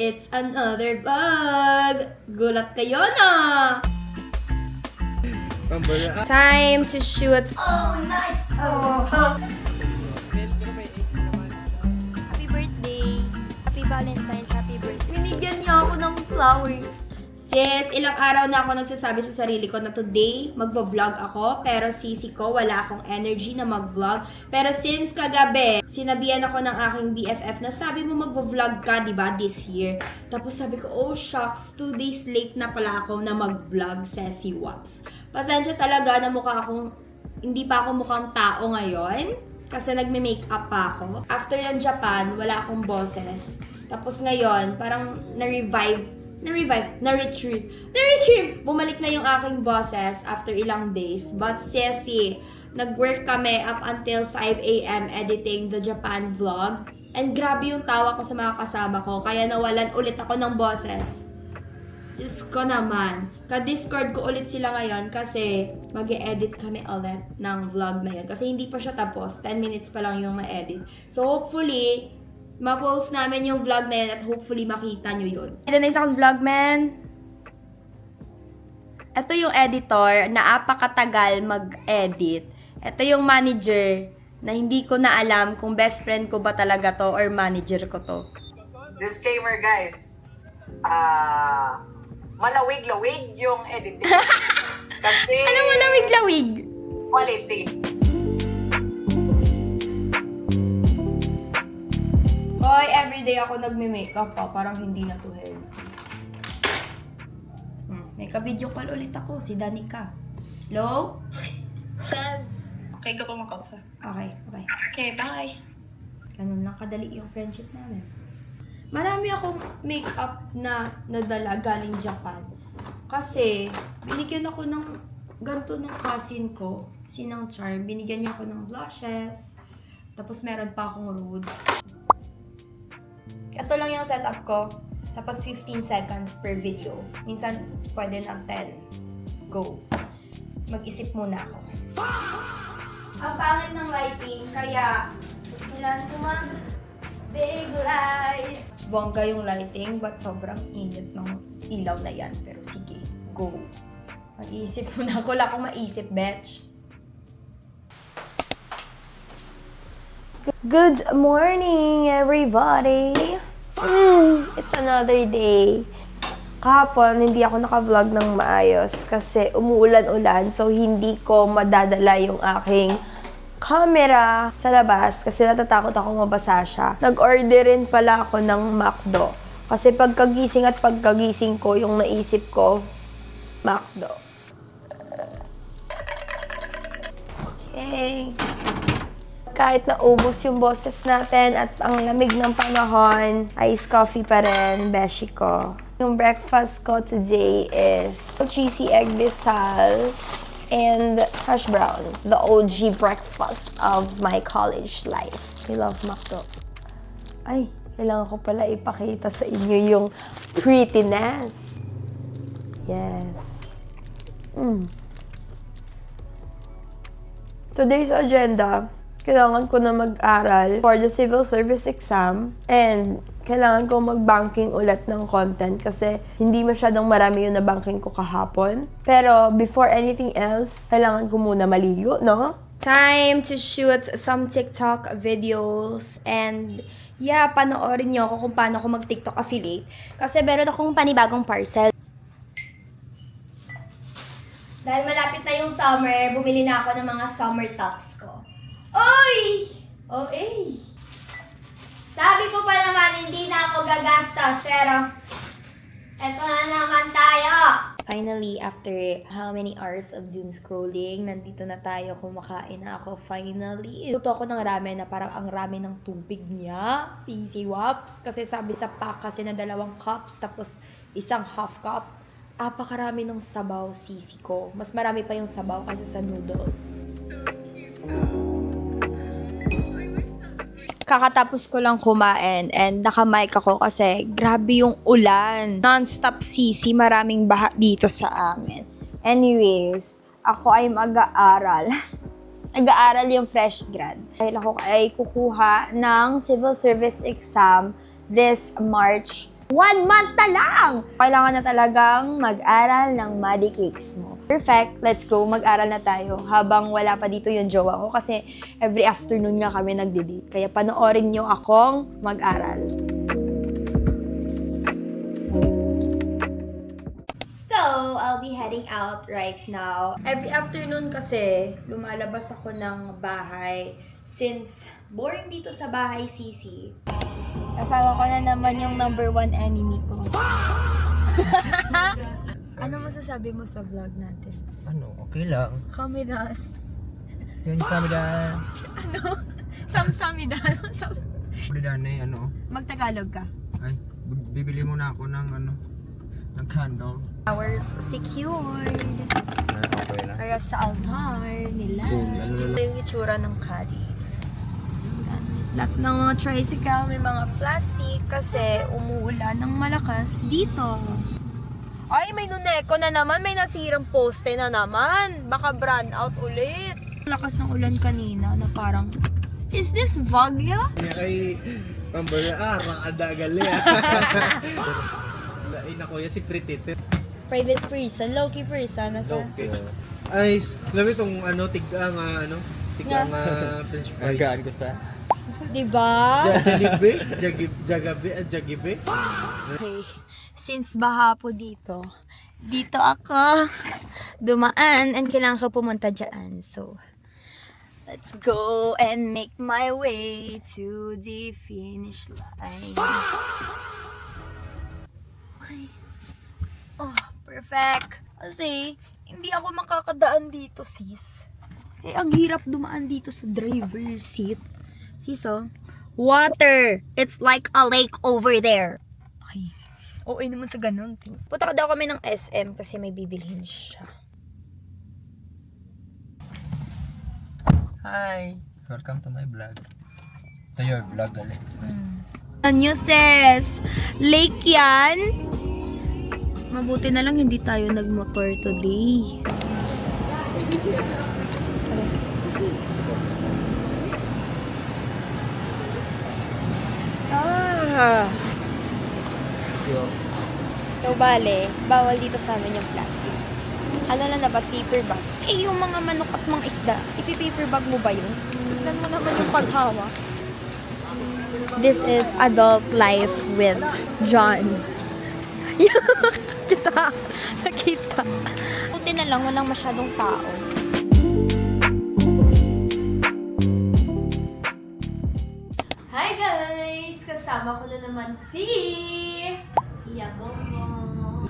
It's another vlog! Gulat kayo na! Time to shoot all night! Happy birthday! Happy Valentine's! Happy birthday! Binigyan niya ako ng flowers. Sis, ilang araw na ako nagsasabi sa sarili ko na today, magvo-vlog ako. Pero sisi ko, wala akong energy na mag-vlog. Pero since kagabi, sinabihan ako ng aking BFF na sabi mo magvo-vlog ka, diba, this year. Tapos sabi ko, oh shucks, 2 days late na pala ako na mag-vlog, Ceci Waps. Pasensya talaga na hindi pa ako mukhang tao ngayon. Kasi nagme-makeup pa ako. After ng Japan, wala akong boses. Tapos ngayon, parang na-retrieve. Bumalik na yung aking boses after ilang days. But Ceci, nag-work kami up until 5 a.m. editing the Japan vlog. And grabe yung tawa ko sa mga kasama ko. Kaya nawalan ulit ako ng boses. Diyos ko naman. Ka-discord ko ulit sila ngayon kasi mag-e-edit kami ulit ng vlog na yun. Kasi hindi pa siya tapos. 10 minutes pa lang yung ma-edit. So hopefully, ma-post namin yung vlog na yun at hopefully makita nyo yun. Ito na yung isang vlog, man. Ito yung editor na apakatagal mag-edit. Ito yung manager na hindi ko na alam kung best friend ko ba talaga to or manager ko to. Disclaimer guys, malawig-lawig yung editing. Kasi Ano malawig-lawig? quality. Hoy, everyday ako nagme-makeup pa. Parang hindi na to healthy. May ka-video call ulit ako. Si Danica. Hello? Says, okay, go kumakotsa. Okay, bye. Okay, bye. Ganun lang kadali yung friendship namin. Marami akong makeup na nadala galing Japan. Kasi, binigyan ako ng ganito ng cousin ko, Sinang Charm. Binigyan niya ako ng blushes. Tapos meron pa akong rude. Ito lang yung setup ko. Tapos 15 seconds per video. Minsan, pwede ng 10. Go. Mag-isip muna ako. Ang pangit ng lighting, kaya kailangan ko mag-big lights. Bongga yung lighting, but sobrang init ng ilaw na yan. Pero sige, go. Mag-iisip muna ako. Wala akong maisip, bitch. Good morning, everybody! It's another day. Kahapon, hindi ako naka-vlog ng maayos kasi umuulan-ulan, so hindi ko madadala yung aking camera sa labas kasi natatakot ako mabasa siya. Nag-order rin pala ako ng McDo kasi pagkagising ko, yung naisip ko, McDo. Okay. Kahit naubos yung boses natin at ang lamig ng panahon, iced coffee pa rin, beshi ko. Yung breakfast ko today is cheesy egg bisal and hash brown. The OG breakfast of my college life. I love McDo. Ay, kailangan ko pala ipakita sa inyo yung prettiness. Yes. Today's agenda, kailangan ko na mag-aral for the civil service exam and kailangan ko mag-banking ulit ng content kasi hindi masyadong marami yung na-banking ko kahapon. Pero before anything else, kailangan ko muna maligo, no? Time to shoot some TikTok videos and yeah, panoorin niyo ako kung paano ako mag-TikTok affiliate kasi meron akong panibagong parcel. Dahil malapit na yung summer, bumili na ako ng mga summer tops ko. Oy! Okay. Sabi ko pa naman, hindi na ako gagastos, pero eto na naman tayo. Finally, after how many hours of doom scrolling, nandito na tayo, kumakain na ako finally. Luto ako ng ramen na parang ang ramen ng tubig niya, Ceci Waps. Kasi sabi sa pack kasi na 2 cups, tapos isang half cup. Apakarami ng sabaw, Ceci ko. Mas marami pa yung sabaw kaysa sa noodles. Kakatapos ko lang kumain and naka-mic ako kasi grabe yung ulan. Non-stop Ceci, maraming baha dito sa amin. Anyways, ako ay mag-aaral. Nag-aaral yung fresh grad. Dahil ako ay kukuha ng civil service exam this March 1 month na lang! Kailangan na talagang mag-aral ng Muddy Cakes mo. Perfect, let's go. Mag-aral na tayo habang wala pa dito yung jowa ko kasi every afternoon nga kami nagde-date. Kaya panoorin nyo akong mag-aral. So, I'll be heading out right now. Every afternoon kasi, lumalabas ako ng bahay since boring dito sa bahay, Sisi. Kasama ko na naman yung number 1 enemy ko. Ano masasabi mo sa vlog natin? Ano, okay lang. Kamidas. Yun kami da. Ano? Samsamidan. Dane, ano. Magtagalog ka. Ay, bibili muna ako ng ng candle. Hours secured. Okay lang. Kaya sa altar nila. Ito yung itsura ng Cadiz. Lahat ng mga tricycle may mga plastic kasi umuulan ng malakas dito. Ay, may nuneko na naman. May nasirang poste na naman. Baka brand out ulit. Lakas ng ulan kanina na parang, is this Vaglia? Kaya kay pambara, makadagali Lain ako yan si Pretty. Private person, low-key person. Nasa... Okay. Ay, labi itong tigang French fries. Nagaan ko sa. Diba? Jagibe. Okay. Since baha po dito ako dumaan and kailangan ko pumunta dyan. So, let's go and make my way to the finish line. Okay. Oh, perfect. Kasi, hindi ako makakadaan dito, sis. Eh, ang hirap dumaan dito sa driver's seat. Sis, oh. Water! It's like a lake over there. Okay. Oo naman sa ganun. Punta daw kami ng SM kasi may bibilhin siya. Hi! Welcome to my vlog. To your vlog, Alex. Ano sis? Lake yan? Mabuti na lang hindi tayo nagmotor today. So, bale, bawal dito sa amin yung plastic. Ano na dapat? Paper bag. Eh, yung mga manok at mga isda, ipi-paper bag mo ba yun? Tignan mo naman yung paghawa. This is adult life with John. Nakita. Buti na lang, walang masyadong tao. Hi guys! Kasama ko na naman si...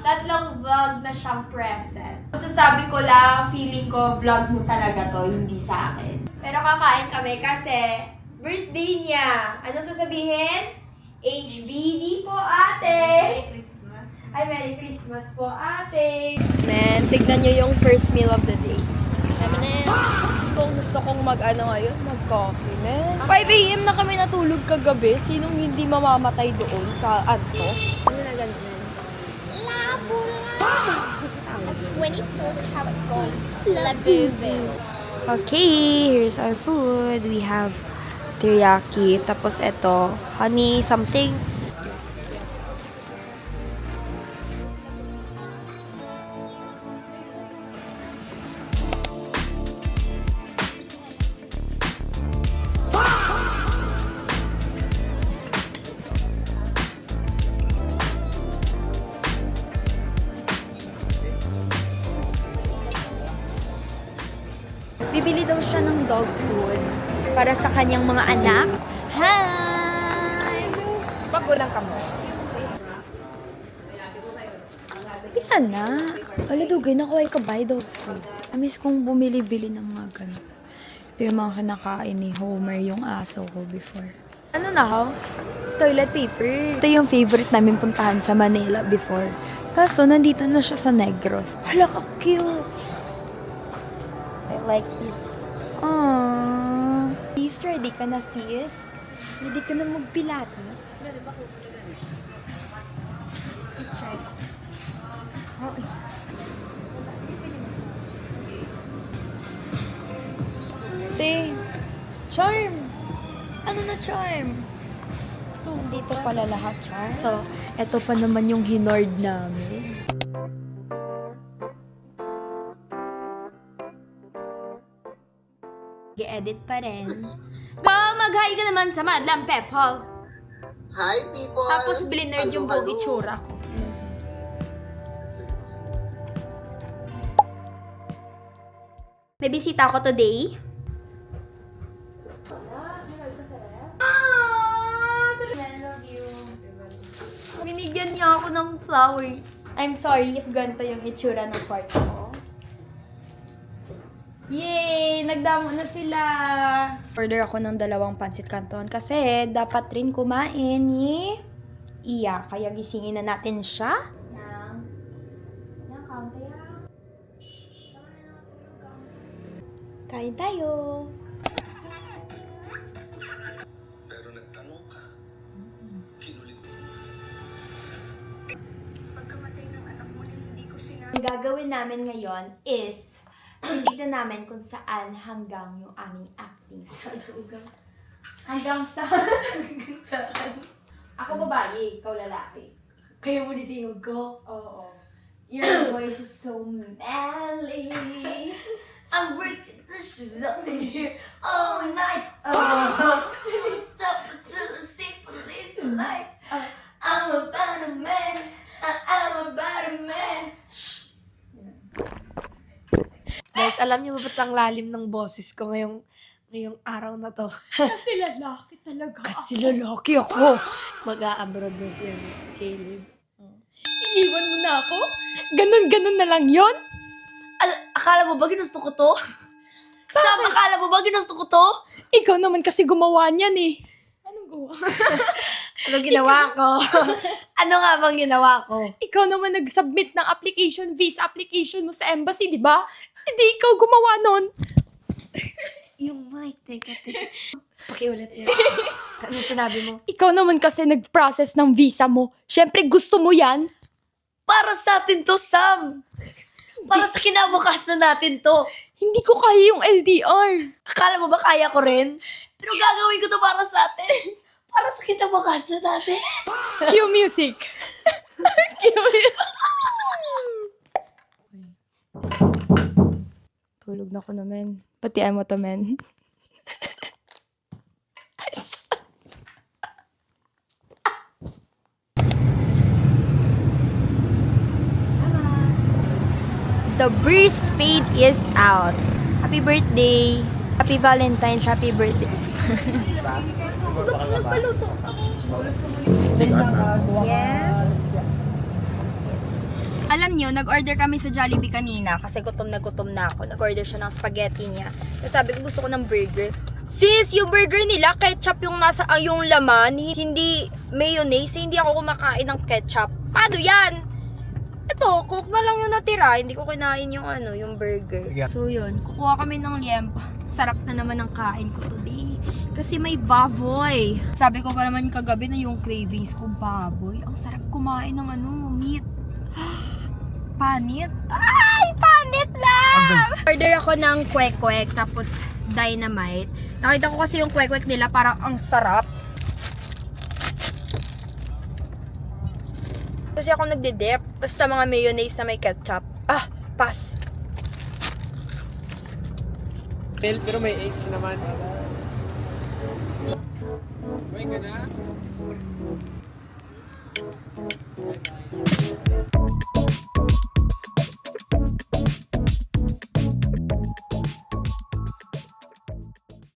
Tatlong vlog na siyang present. Masasabi ko lang, feeling ko vlog mo talaga to, hindi sa akin. Pero kakain kami kasi birthday niya. Ano sasabihin? HBD po ate! Merry Christmas. Ay, Merry Christmas po ate! Men, tignan nyo yung first meal of the day. Gusto kong ngayon, mag-coffee, men. 5 AM na kami natulog kagabi. Sinong hindi mamamatay doon sa anto? Ano na ganun? That's 24 karat gold. Labubu. Okay, here's our food. We have teriyaki. Tapos ito, honey something. Bibili daw siya ng dog food para sa kanyang mga anak. Hi! Pagulang ka mo. Yan na. Wala dugay na ko ay kabay dog food. Amis kong bumili-bili ng mga ganun. Ito yung mga kinakain ni Homer, yung aso ko before. Ano na ho? Toilet paper. Ito yung favorite namin puntahan sa Manila before. Kaso nandito na siya sa Negros. Hala ka cute! I like this. Aww. Sis, ready ka na, sis? Ready ka na mag-pilates? I-try. Okay. Te, charm! Ano na charm? Ito. Nandito pala lahat, Char. So, eto pa naman yung hinord namin. Edit pa rin. Go! Mag-hi ka naman sa Madlang Pepol. Hi, people! Tapos blinerd yung buong itsura ko. May bisita ako today. I love you. Binigyan niya ako ng flowers. I'm sorry if ganito yung itsura ng kwarto ko. Yay! Nagdamo na sila! Order ako ng 2 pancit canton kasi dapat rin kumain ni Iya. Kaya gisingin na natin siya. Kain tayo! Pero nagtanong ka, kinulit mo. Pagkamatay ng anak mo na hindi ko sinabi. Ang gagawin namin ngayon is titignan namin kung saan hanggang yung aming acting sa lugar. Hanggang saan? Ako babae, ikaw lalaki. Kaya mo nitinog ko? Oo. Your voice is so manly. I'm breaking the shit up in here all night. Oh, stop until I see police lights. I'm a better man. I'm a better man. Guys, alam niyo ba ba't ang lalim ng boses ko ngayong araw na to? Kasi lalaki talaga. Kasi lalaki ako. Mag-a-abroad na siya, Caleb. Iiwan mo na ako? Ganon na lang yon? Akala mo ba ginusto ko to? Sam, akala mo ba ginusto ko to? Ikaw naman kasi gumawa niyan eh. Anong gawa? Ano ginawa ko? Ano nga bang ginawa ko? Ikaw naman nag-submit ng application, visa application mo sa embassy, di ba? Hindi ikaw gumawa nun. Yung mic, teka. Pakiulit niya. Ano sinabi mo? Ikaw naman kasi nag-process ng visa mo. Siyempre gusto mo yan. Para sa atin to, Sam. Para sa kinabukasan natin to. Hindi ko kaya yung LDR. Akala mo ba kaya ko rin? Pero gagawin ko to para sa atin. Para sa kinabukasan natin. Cue music. Cue music. Tulog na ko na, men. Patian mo to, men. The breeze fade is out. Happy birthday! Happy Valentine's, happy birthday. Yes. Alam nyo, nag-order kami sa Jollibee kanina kasi gutom na ako. Nag-order siya ng spaghetti niya. Tapos sabi ko gusto ko ng burger. Sis, yung burger nila, ketchup yung nasa yung laman, hindi mayonnaise. Hindi ako kumakain ng ketchup. Paano yan? Ito, cook na lang yung natira. Hindi ko kinain yung yung burger. So yun, kukuha kami ng liempo. Sarap na naman ang kain ko today. Kasi may baboy. Sabi ko pa naman kagabi na yung cravings ko, baboy. Ang sarap kumain ng meat. Panit. Ay, panit lang! Order ako ng kwek-kwek, tapos dynamite. Nakita ko kasi yung kwek-kwek nila, parang ang sarap. Kasi ako nagde-dip. Basta mga mayonnaise na may ketchup. Ah, pass. Pero may eggs naman. May ka na?